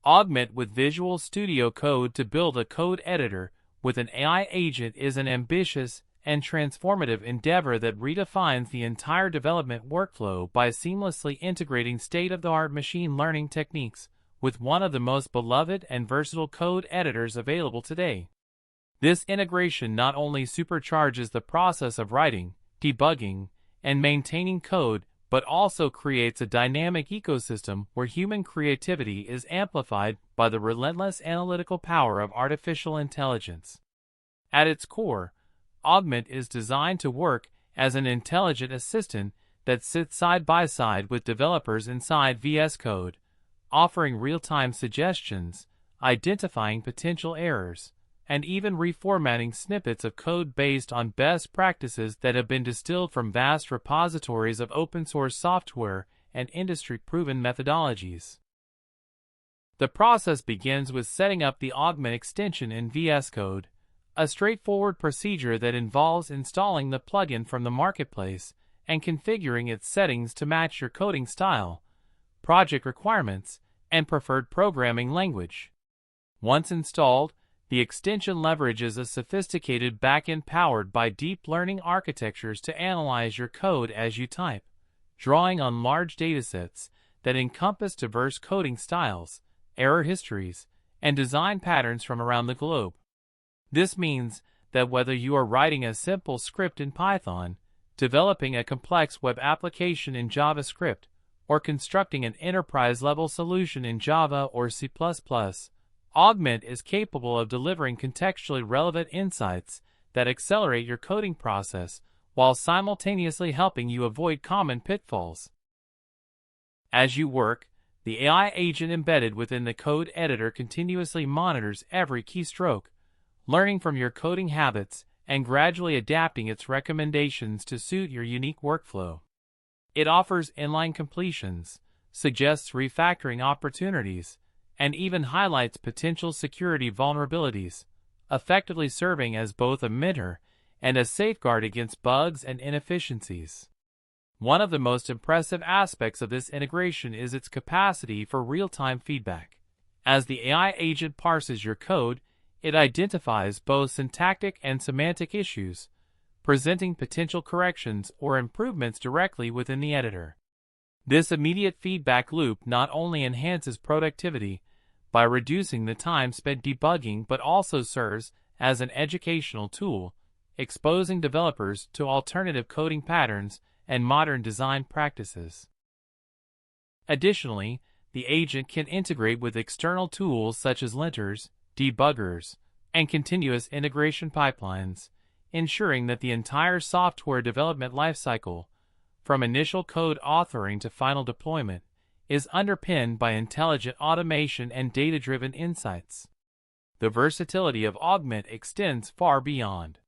Augment with Visual Studio Code to build a code editor with an AI agent is an ambitious and transformative endeavor that redefines the entire development workflow by seamlessly integrating state-of-the-art machine learning techniques with one of the most beloved and versatile code editors available today. This integration not only supercharges the process of writing, debugging, and maintaining code, but also creates a dynamic ecosystem where human creativity is amplified by the relentless analytical power of artificial intelligence. At its core, Augment is designed to work as an intelligent assistant that sits side by side with developers inside Vscode, offering real-time suggestions, identifying potential errors, and even reformatting snippets of code based on best practices that have been distilled from vast repositories of open-source software and industry-proven methodologies. The process begins with setting up the Augment extension in Vscode, a straightforward procedure that involves installing the plugin from the marketplace and configuring its settings to match your coding style, project requirements, and preferred programming language. Once installed, the extension leverages a sophisticated backend powered by deep learning architectures to analyze your code as you type, drawing on large datasets that encompass diverse coding styles, error histories, and design patterns from around the globe. This means that whether you are writing a simple script in Python, developing a complex web application in JavaScript, or constructing an enterprise-level solution in Java or C++, Augment is capable of delivering contextually relevant insights that accelerate your coding process while simultaneously helping you avoid common pitfalls. As you work, the AI agent embedded within the code editor continuously monitors every keystroke, learning from your coding habits and gradually adapting its recommendations to suit your unique workflow. It offers inline completions, suggests refactoring opportunities, and even highlights potential security vulnerabilities, effectively serving as both a mentor and a safeguard against bugs and inefficiencies. One of the most impressive aspects of this integration is its capacity for real-time feedback. As the AI agent parses your code, it identifies both syntactic and semantic issues, presenting potential corrections or improvements directly within the editor. This immediate feedback loop not only enhances productivity by reducing the time spent debugging but also serves as an educational tool, exposing developers to alternative coding patterns and modern design practices. Additionally, the agent can integrate with external tools such as linters, debuggers, and continuous integration pipelines, ensuring that the entire software development lifecycle, from initial code authoring to final deployment, is underpinned by intelligent automation and data-driven insights. The versatility of Augment extends far beyond